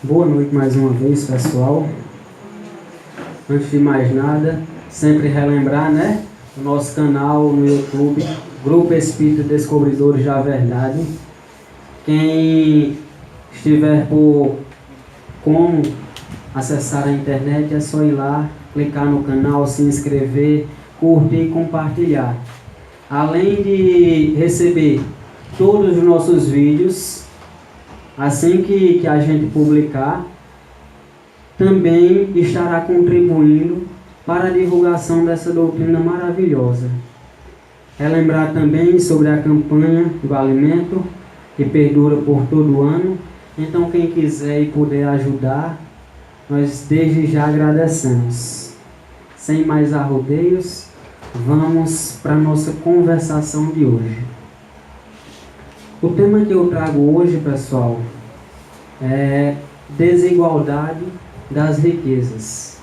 Boa noite mais uma vez, pessoal. Antes de mais nada, sempre relembrar, o nosso canal no YouTube, Grupo Espírita Descobridores da Verdade. Quem estiver por como acessar a internet, é só ir lá, clicar no canal, se inscrever, curtir e compartilhar. Além de receber todos os nossos vídeos, assim que a gente publicar, também estará contribuindo para a divulgação dessa doutrina maravilhosa. Relembrar também sobre a campanha do alimento, que perdura por todo o ano. Então, quem quiser e puder ajudar, nós desde já agradecemos. Sem mais arrodeios, vamos para a nossa conversação de hoje. O tema que eu trago hoje, pessoal, é desigualdade das riquezas.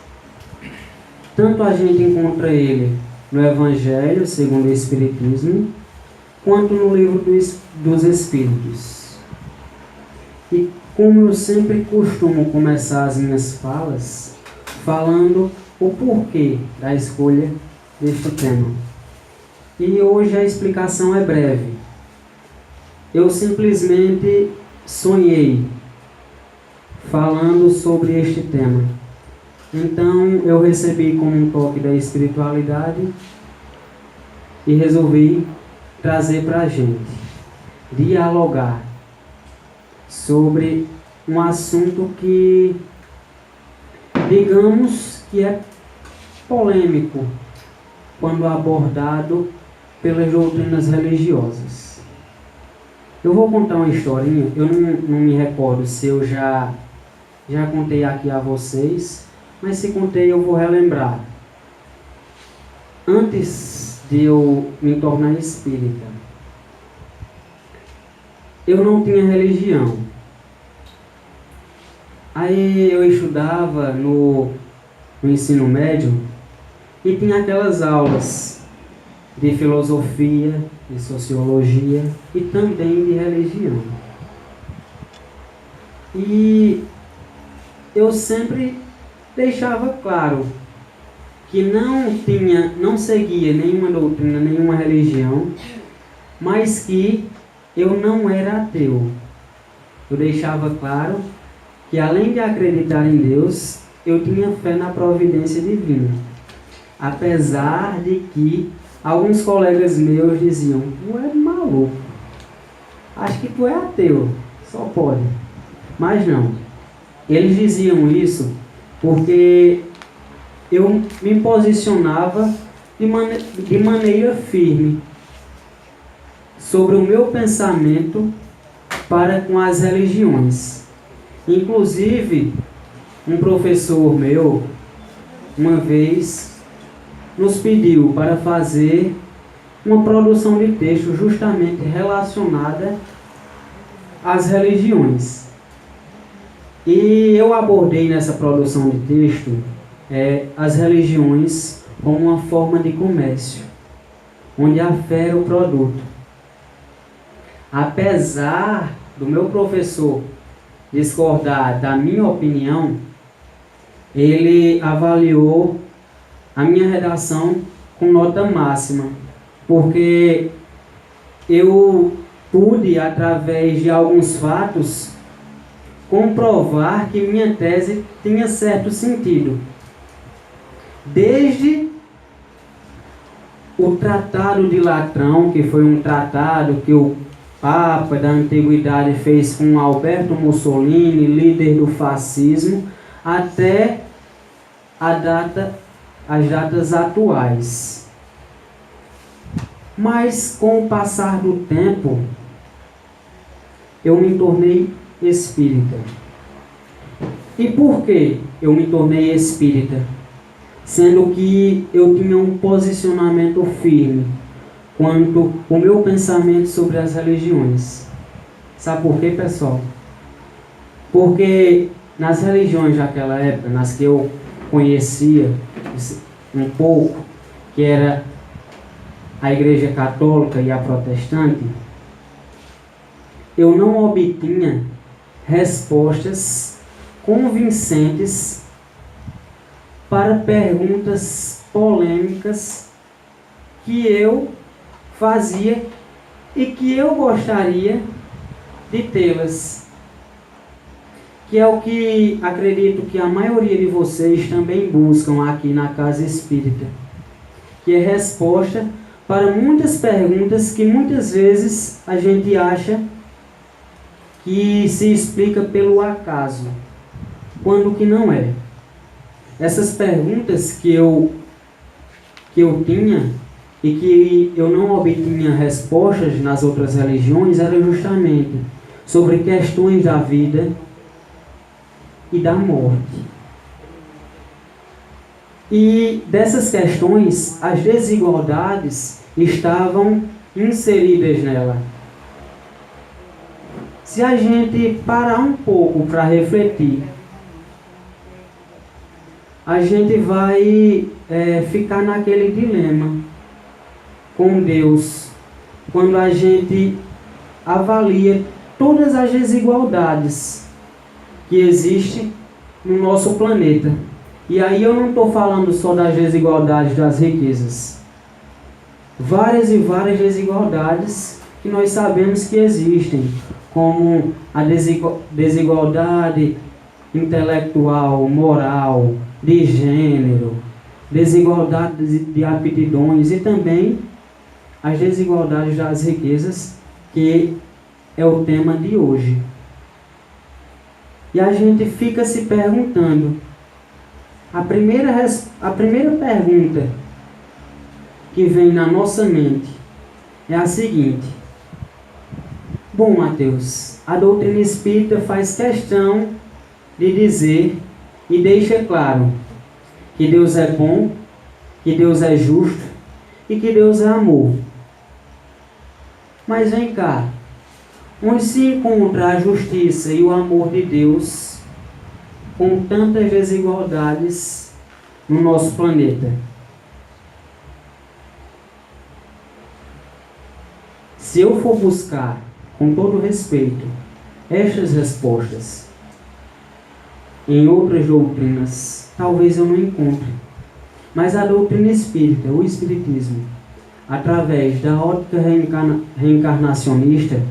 Tanto a gente encontra ele no Evangelho, segundo o Espiritismo, quanto no livro dos Espíritos. E como eu sempre costumo começar as minhas falas, falando o porquê da escolha deste tema. E hoje a explicação é breve. Eu simplesmente sonhei falando sobre este tema. Então eu recebi como um toque da espiritualidade e resolvi trazer para a gente dialogar sobre um assunto que, digamos que é polêmico quando abordado pelas doutrinas religiosas. Eu vou contar uma historinha, eu não me recordo se eu já contei aqui a vocês, mas se contei eu vou relembrar. Antes de eu me tornar espírita, eu não tinha religião. Aí eu estudava no ensino médio e tinha aquelas aulas de filosofia, de sociologia e também de religião. E eu sempre deixava claro que não seguia nenhuma doutrina, nenhuma religião, mas que eu não era ateu. Eu deixava claro que, além de acreditar em Deus, eu tinha fé na providência divina. Apesar de que alguns colegas meus diziam: tu é maluco, acho que tu é ateu, só pode. Mas não, eles diziam isso porque eu me posicionava de maneira firme sobre o meu pensamento para com as religiões. Inclusive, um professor meu, uma vez, nos pediu para fazer uma produção de texto justamente relacionada às religiões. E eu abordei nessa produção de texto as religiões como uma forma de comércio, onde a fé era o produto. Apesar do meu professor discordar da minha opinião, ele avaliou a minha redação com nota máxima, porque eu pude, através de alguns fatos, comprovar que minha tese tinha certo sentido. Desde o Tratado de Latrão, que foi um tratado que o Papa da Antiguidade fez com Alberto Mussolini, líder do fascismo, até as datas atuais. Mas com o passar do tempo, eu me tornei espírita. E por que eu me tornei espírita? Sendo que eu tinha um posicionamento firme quanto ao meu pensamento sobre as religiões. Sabe por quê, pessoal? Porque nas religiões daquela época, nas que eu conhecia um pouco, que era a Igreja Católica e a Protestante, eu não obtinha respostas convincentes para perguntas polêmicas que eu fazia e que eu gostaria de tê-las. Que é o que acredito que a maioria de vocês também buscam aqui na Casa Espírita. Que é resposta para muitas perguntas que muitas vezes a gente acha que se explica pelo acaso, quando que não é. Essas perguntas que eu tinha e que eu não obtinha respostas nas outras religiões eram justamente sobre questões da vida e da morte. E dessas questões, as desigualdades estavam inseridas nela. Se a gente parar um pouco para refletir, a gente vai ficar naquele dilema com Deus, quando a gente avalia todas as desigualdades que existem no nosso planeta. E aí eu não estou falando só das desigualdades das riquezas. Várias e várias desigualdades que nós sabemos que existem, como a desigualdade intelectual, moral, de gênero, desigualdade de aptidões e também as desigualdades das riquezas, que é o tema de hoje. E a gente fica se perguntando, a primeira pergunta que vem na nossa mente é a seguinte: bom, Mateus, a doutrina espírita faz questão de dizer e deixa claro que Deus é bom, que Deus é justo e que Deus é amor. Mas vem cá, onde se encontra a justiça e o amor de Deus com tantas desigualdades no nosso planeta? Se eu for buscar, com todo respeito, estas respostas em outras doutrinas, talvez eu não encontre. Mas a doutrina espírita, o espiritismo, através da ótica reencarnacionista,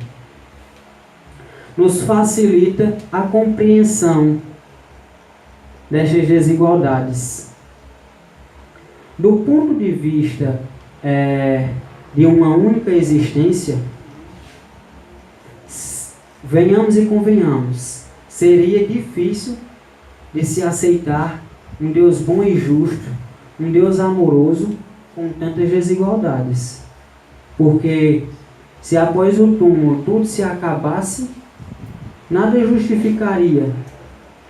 nos facilita a compreensão destas desigualdades. Do ponto de vista de uma única existência, venhamos e convenhamos, seria difícil de se aceitar um Deus bom e justo, um Deus amoroso com tantas desigualdades. Porque se após o túmulo tudo se acabasse, nada justificaria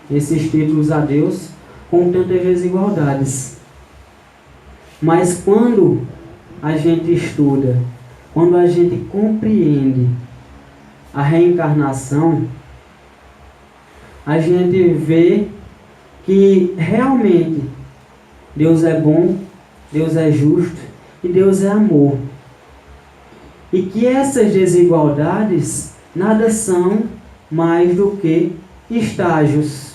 esses títulos a Deus com tantas desigualdades. Mas quando a gente estuda, quando a gente compreende a reencarnação, a gente vê que realmente Deus é bom, Deus é justo e Deus é amor. E que essas desigualdades nada são mais do que estágios.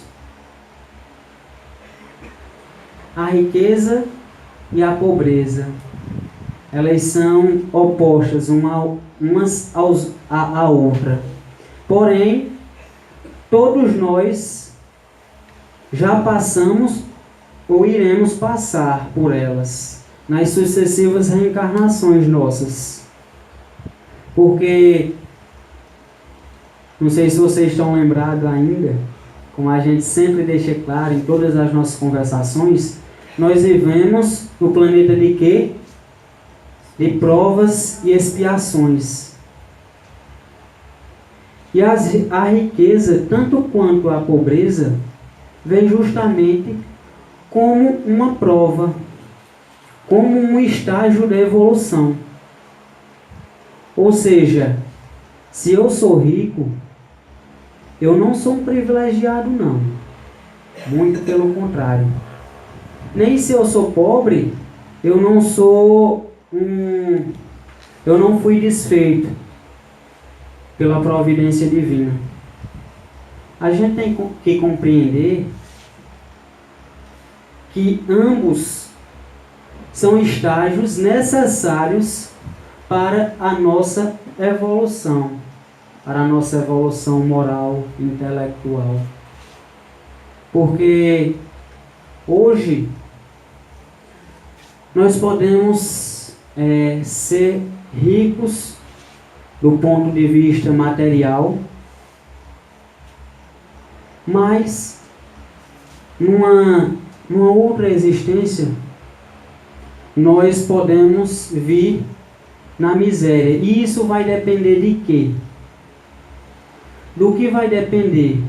A riqueza e a pobreza, elas são opostas umas à outra. Porém, todos nós já passamos ou iremos passar por elas nas sucessivas reencarnações nossas. Porque, não sei se vocês estão lembrados ainda, como a gente sempre deixa claro em todas as nossas conversações, nós vivemos no planeta de quê? De provas e expiações. E a riqueza, tanto quanto a pobreza, vem justamente como uma prova, como um estágio da evolução. Ou seja, se eu sou rico, eu não sou um privilegiado, não. Muito pelo contrário. Nem se eu sou pobre, eu não fui desfeito pela providência divina. A gente tem que compreender que ambos são estágios necessários para a nossa evolução, para a nossa evolução moral, intelectual. Porque hoje nós podemos ser ricos do ponto de vista material, mas numa outra existência nós podemos vir na miséria. E isso vai depender de quê? Do que vai depender?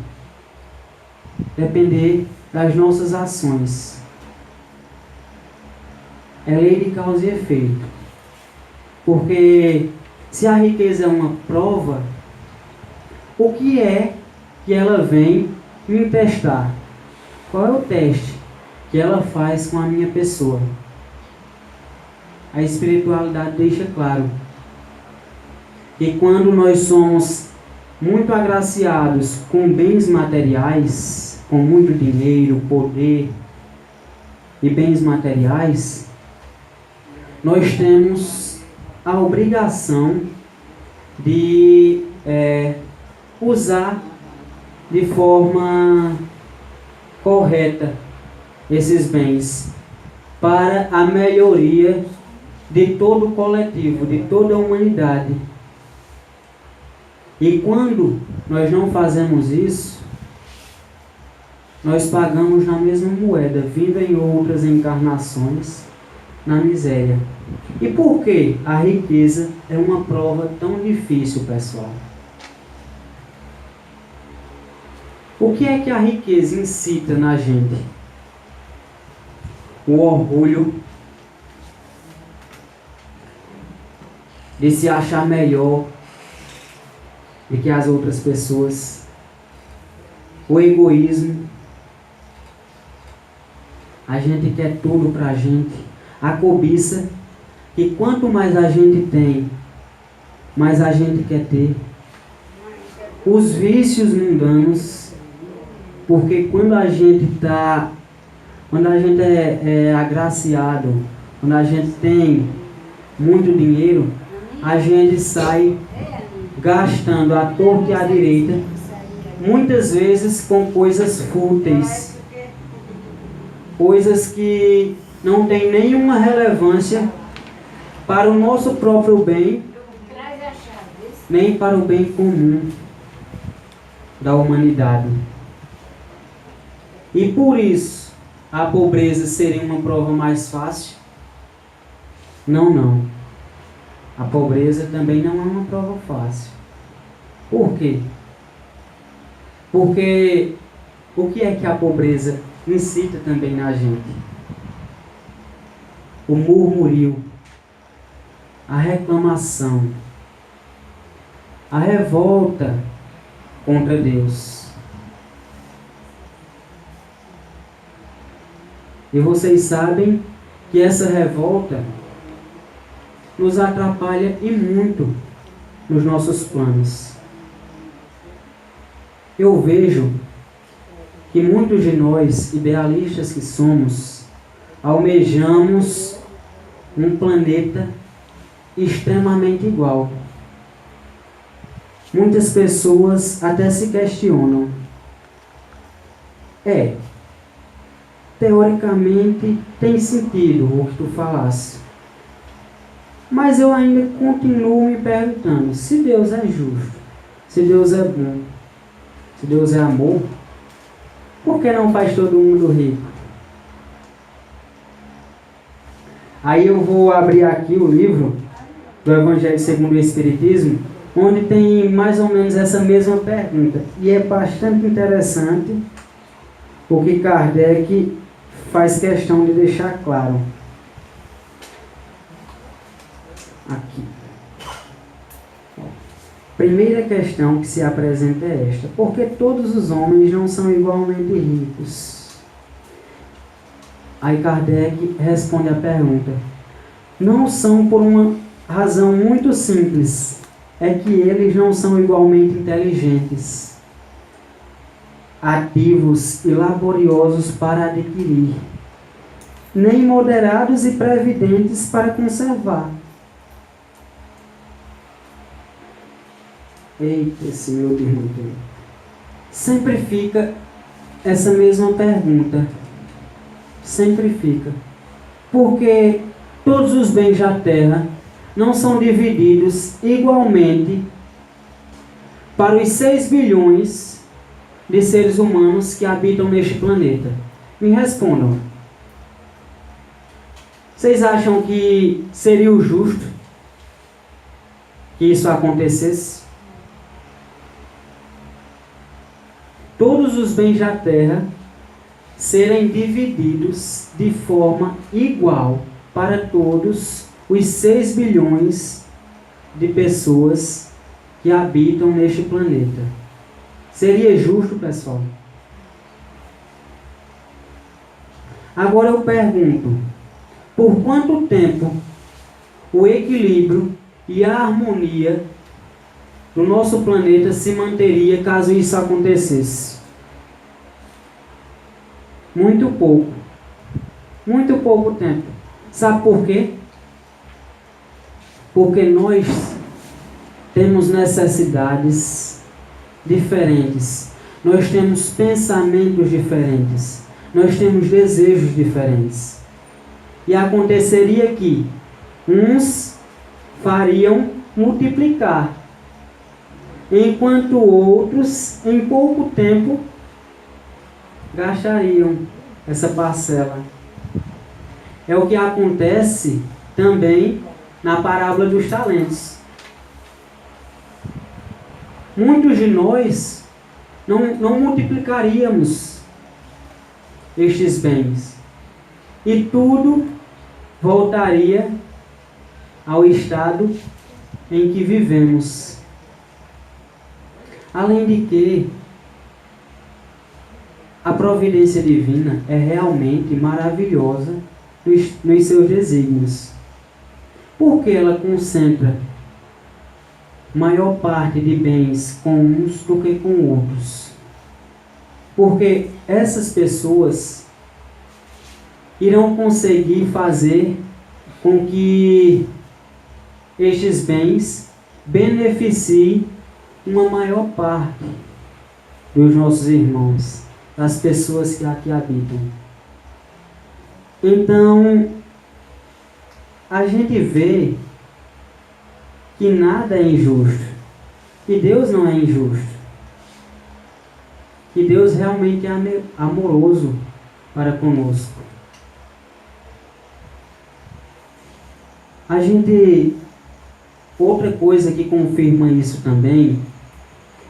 Depender das nossas ações. É lei de causa e efeito. Porque se a riqueza é uma prova, o que é que ela vem me testar? Qual é o teste que ela faz com a minha pessoa? A espiritualidade deixa claro que quando nós somos muito agraciados com bens materiais, com muito dinheiro, poder e bens materiais, nós temos a obrigação de usar de forma correta esses bens para a melhoria de todo o coletivo, de toda a humanidade. E quando nós não fazemos isso, nós pagamos na mesma moeda, vindo em outras encarnações, na miséria. E por que a riqueza é uma prova tão difícil, pessoal? O que é que a riqueza incita na gente? O orgulho de se achar melhor do que as outras pessoas, o egoísmo, a gente quer tudo pra gente, a cobiça, que quanto mais a gente tem, mais a gente quer ter, os vícios mundanos, porque quando a gente é agraciado, quando a gente tem muito dinheiro, a gente sai gastando à torta e à direita, muitas vezes com coisas fúteis, coisas que não têm nenhuma relevância para o nosso próprio bem, nem para o bem comum da humanidade. E por isso, a pobreza seria uma prova mais fácil? Não. A pobreza também não é uma prova fácil. Por quê? Porque o que é que a pobreza incita também na gente? O murmurio, a reclamação, a revolta contra Deus. E vocês sabem que essa revolta nos atrapalha e muito nos nossos planos. Eu vejo que muitos de nós, idealistas que somos, almejamos um planeta extremamente igual. Muitas pessoas até se questionam. Teoricamente tem sentido o que tu falasse. Mas eu ainda continuo me perguntando, se Deus é justo, se Deus é bom, se Deus é amor, por que não faz todo mundo rico? Aí eu vou abrir aqui o livro do Evangelho segundo o Espiritismo, onde tem mais ou menos essa mesma pergunta. E é bastante interessante o que Kardec faz questão de deixar claro. Aqui. Primeira questão que se apresenta é esta: por que todos os homens não são igualmente ricos? Aí Kardec responde a pergunta: não são por uma razão muito simples, é que eles não são igualmente inteligentes. ativos e laboriosos para adquirir, nem moderados e previdentes para conservar. Eita, esse meu irmão. Sempre fica essa mesma pergunta. Sempre fica. Porque todos os bens da terra não são divididos igualmente para os 6 bilhões de seres humanos que habitam neste planeta. Me respondam. Vocês acham que seria o justo que isso acontecesse? Todos os bens da terra serem divididos de forma igual para todos os 6 bilhões de pessoas que habitam neste planeta. Seria justo, pessoal? Agora eu pergunto, por quanto tempo o equilíbrio e a harmonia do nosso planeta se manteria caso isso acontecesse? Muito pouco. Muito pouco tempo. Sabe por quê? Porque nós temos necessidades diferentes. Nós temos pensamentos diferentes. Nós temos desejos diferentes. E aconteceria que uns fariam multiplicar, enquanto outros, em pouco tempo, gastariam essa parcela. É o que acontece também na parábola dos talentos. Muitos de nós não multiplicaríamos estes bens. E tudo voltaria ao estado em que vivemos. Além de que a providência divina é realmente maravilhosa nos seus desígnios. Porque ela concentra maior parte de bens com uns do que com outros. Porque essas pessoas irão conseguir fazer com que estes bens beneficiem uma maior parte dos nossos irmãos, das pessoas que aqui habitam. Então, a gente vê que nada é injusto, que Deus não é injusto, que Deus realmente é amoroso para conosco. Outra coisa que confirma isso também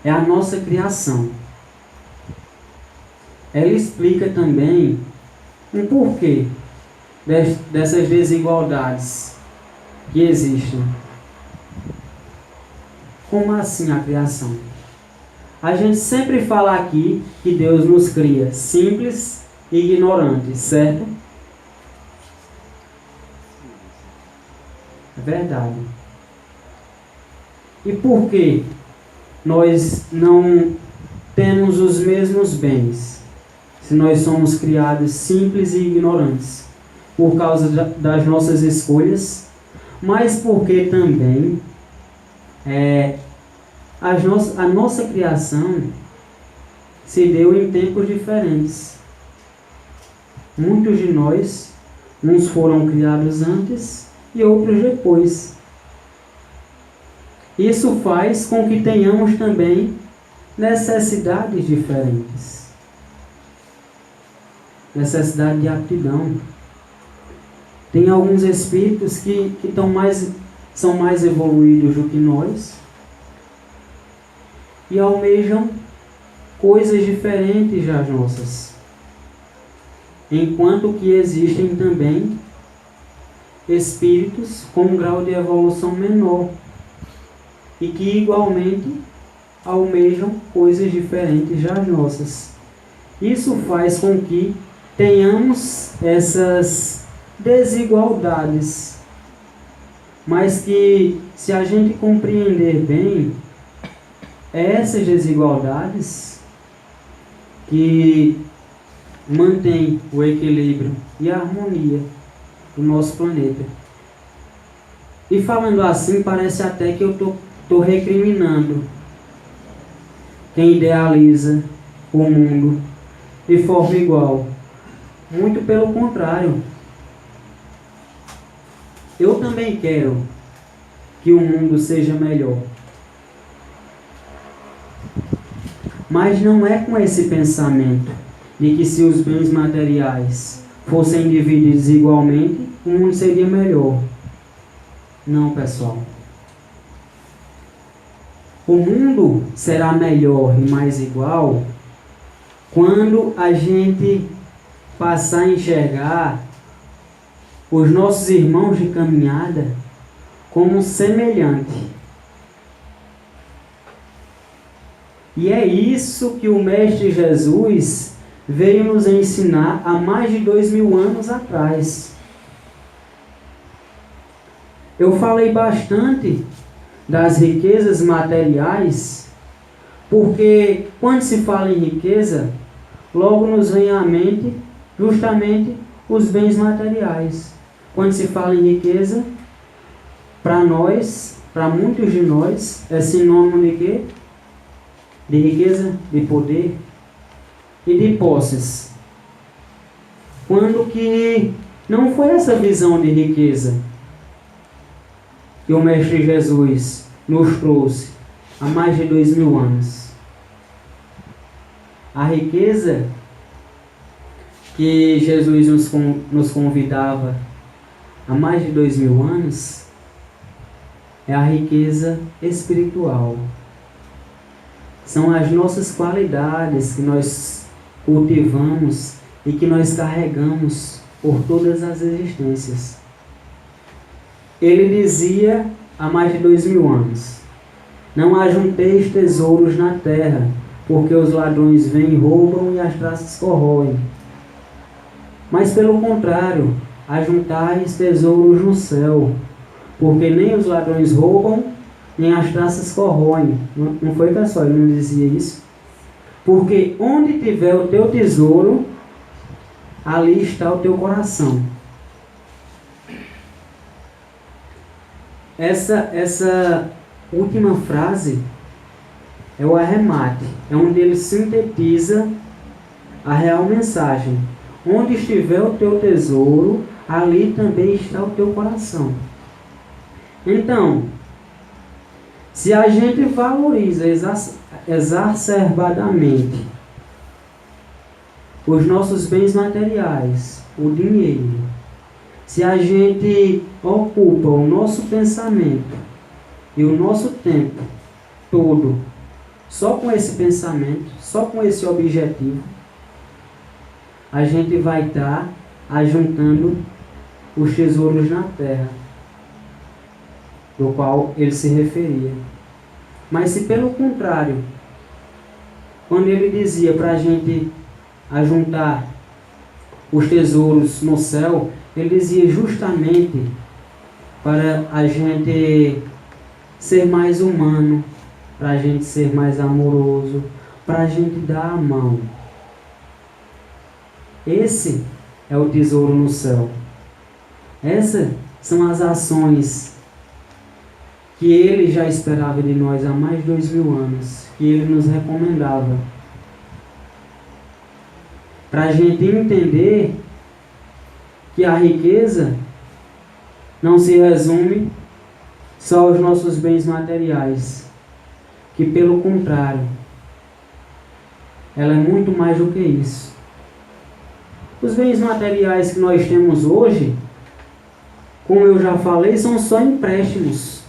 é a nossa criação. Ela explica também um porquê dessas desigualdades que existem. Como assim a criação? A gente sempre fala aqui que Deus nos cria simples e ignorantes, certo? É verdade. E por que nós não temos os mesmos bens, se nós somos criados simples e ignorantes? Por causa das nossas escolhas, mas porque também a nossa criação se deu em tempos diferentes. Muitos de nós, uns foram criados antes e outros depois. Isso faz com que tenhamos também necessidades diferentes. Necessidade de aptidão. Tem alguns espíritos que são mais evoluídos do que nós e almejam coisas diferentes das nossas. Enquanto que existem também espíritos com um grau de evolução menor e que igualmente almejam coisas diferentes das nossas. Isso faz com que tenhamos essas desigualdades, mas que, se a gente compreender bem essas desigualdades, que mantém o equilíbrio e a harmonia do nosso planeta. E falando assim, parece até que eu estou recriminando quem idealiza o mundo de forma igual. Muito pelo contrário. Eu também quero que o mundo seja melhor. Mas não é com esse pensamento de que se os bens materiais fossem divididos igualmente, o mundo seria melhor. Não, pessoal. O mundo será melhor e mais igual quando a gente passar a enxergar os nossos irmãos de caminhada como semelhante. E é isso que o Mestre Jesus veio nos ensinar há mais de 2000 anos atrás. Eu falei bastante das riquezas materiais, porque quando se fala em riqueza, logo nos vem à mente justamente os bens materiais. Quando se fala em riqueza, para nós, para muitos de nós, é sinônimo de quê? De riqueza, de poder e de posses. Quando que não foi essa visão de riqueza que o Mestre Jesus nos trouxe há mais de 2000 anos. A riqueza que Jesus nos convidava há mais de 2000 anos é a riqueza espiritual. São as nossas qualidades que nós cultivamos e que nós carregamos por todas as existências. Ele dizia há mais de 2000 anos: não ajunteis tesouros na terra, porque os ladrões vêm e roubam e as traças corroem. Mas pelo contrário, ajuntais tesouros no céu, porque nem os ladrões roubam, nem as traças corroem. Não foi, pessoal? Ele não dizia isso? Porque onde tiver o teu tesouro, ali está o teu coração. Essa última frase é o arremate, é onde ele sintetiza a real mensagem. Onde estiver o teu tesouro, ali também está o teu coração. Então, se a gente valoriza exacerbadamente os nossos bens materiais, o dinheiro, se a gente ocupa o nosso pensamento e o nosso tempo todo só com esse pensamento, só com esse objetivo, a gente vai estar ajuntando os tesouros na terra, do qual ele se referia. Mas se pelo contrário, quando ele dizia para a gente ajuntar os tesouros no céu, ele dizia justamente para a gente ser mais humano, para a gente ser mais amoroso, para a gente dar a mão. Esse é o tesouro no céu. Essas são as ações que ele já esperava de nós há mais de 2000 anos, que ele nos recomendava. Para a gente entender que a riqueza não se resume só aos nossos bens materiais, que pelo contrário, ela é muito mais do que isso. Os bens materiais que nós temos hoje, como eu já falei, são só empréstimos.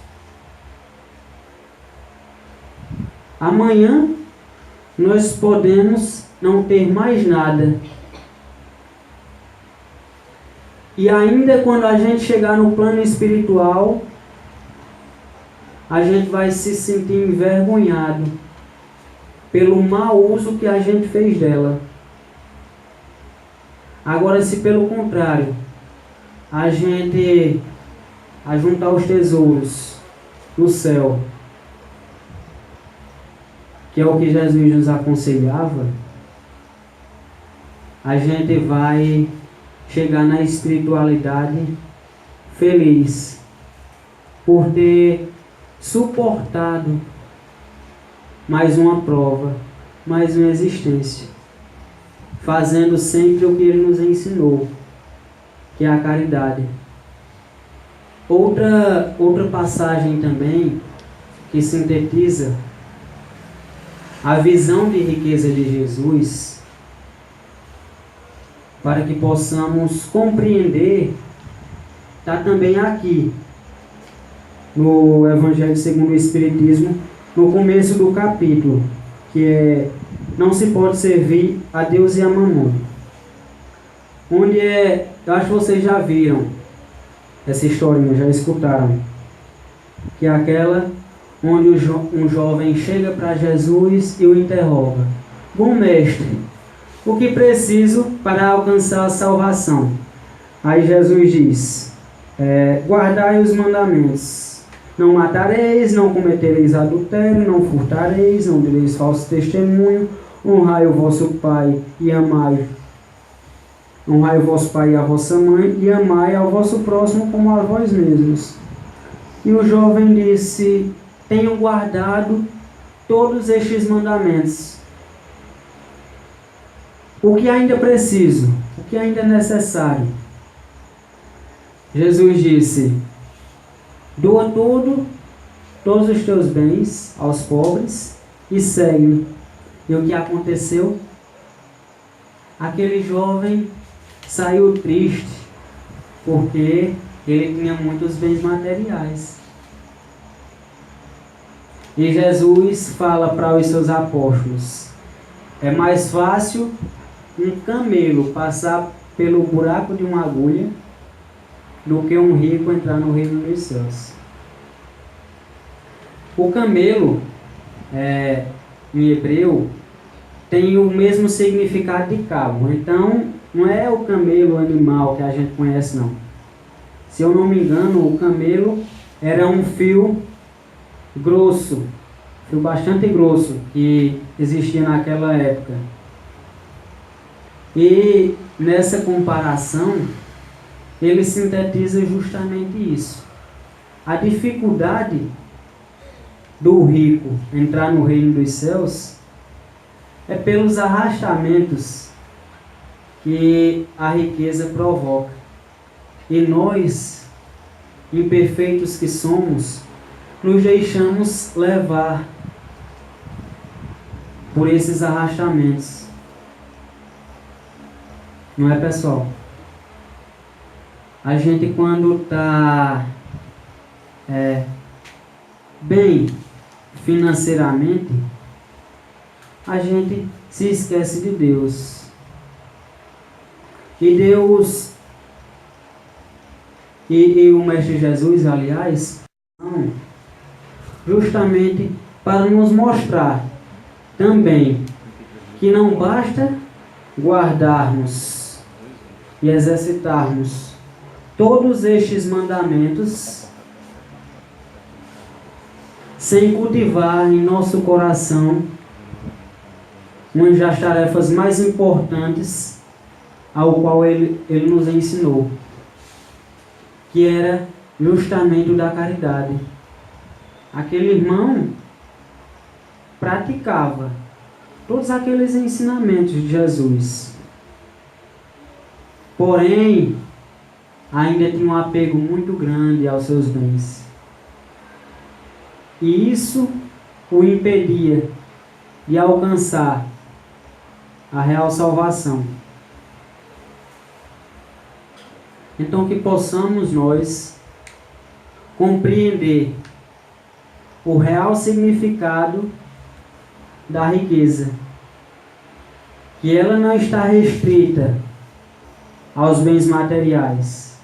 Amanhã nós podemos não ter mais nada. E ainda quando a gente chegar no plano espiritual, a gente vai se sentir envergonhado pelo mau uso que a gente fez dela. Agora, se pelo contrário, a gente ajuntar os tesouros no céu, que é o que Jesus nos aconselhava, a gente vai chegar na espiritualidade feliz por ter suportado mais uma prova, mais uma existência, fazendo sempre o que Ele nos ensinou, que é a caridade. Outra passagem também que sintetiza a visão de riqueza de Jesus, para que possamos compreender, está também aqui no Evangelho segundo o Espiritismo, no começo do capítulo, que é: não se pode servir a Deus e a mamon. Onde eu acho que vocês já viram essa historinha, já escutaram, que é aquela onde um jovem chega para Jesus e o interroga: bom mestre, o que preciso para alcançar a salvação? Aí Jesus diz: guardai os mandamentos. Não matareis, não cometereis adultério, não furtareis, não direis falso testemunho, honrai o vosso pai e amai. Honrai o vosso pai e a vossa mãe, e amai ao vosso próximo como a vós mesmos. E o jovem disse: tenho guardado todos estes mandamentos. O que ainda preciso? O que ainda é necessário? Jesus disse: doa todos os teus bens aos pobres e segue-me. E o que aconteceu? Aquele jovem saiu triste, porque ele tinha muitos bens materiais. E Jesus fala para os seus apóstolos: é mais fácil um camelo passar pelo buraco de uma agulha do que um rico entrar no reino dos céus. O camelo, em hebreu, tem o mesmo significado de cabo. Então, não é o camelo animal que a gente conhece, não. Se eu não me engano, o camelo era um fio grosso, fio bastante grosso, que existia naquela época. E nessa comparação, ele sintetiza justamente isso. A dificuldade do rico entrar no reino dos céus é pelos arrastamentos que a riqueza provoca. E nós, imperfeitos que somos, nos deixamos levar por esses arrastamentos. Não é, pessoal? A gente, quando está bem financeiramente, a gente se esquece de Deus. E Deus e o Mestre Jesus, aliás, justamente para nos mostrar também que não basta guardarmos e exercitarmos todos estes mandamentos sem cultivar em nosso coração uma das tarefas mais importantes ao qual ele nos ensinou, que era justamente o da caridade. Aquele irmão praticava todos aqueles ensinamentos de Jesus, porém ainda tinha um apego muito grande aos seus bens, e isso o impedia de alcançar a real salvação. Então, que possamos nós compreender o real significado da riqueza, que ela não está restrita aos bens materiais,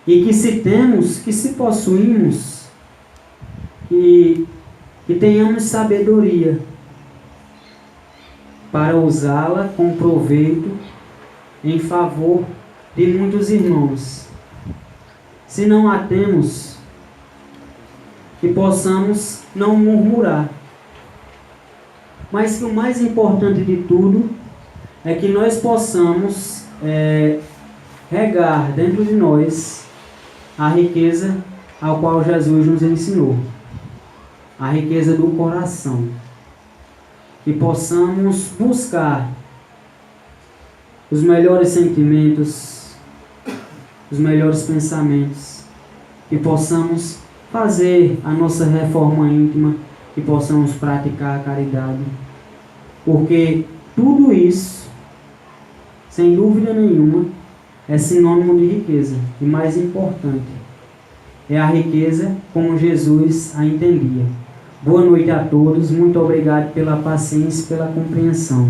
e que se temos, que se possuímos, e tenhamos sabedoria para usá-la com proveito em favor de muitos irmãos. Se não a temos, que possamos não murmurar, mas que o mais importante de tudo é que nós possamos regar dentro de nós a riqueza ao qual Jesus nos ensinou, a riqueza do coração, que possamos buscar os melhores sentimentos, os melhores pensamentos, que possamos fazer a nossa reforma íntima, que possamos praticar a caridade, porque tudo isso, sem dúvida nenhuma, é sinônimo de riqueza. E mais importante, é a riqueza como Jesus a entendia. Boa noite a todos, muito obrigado pela paciência e pela compreensão.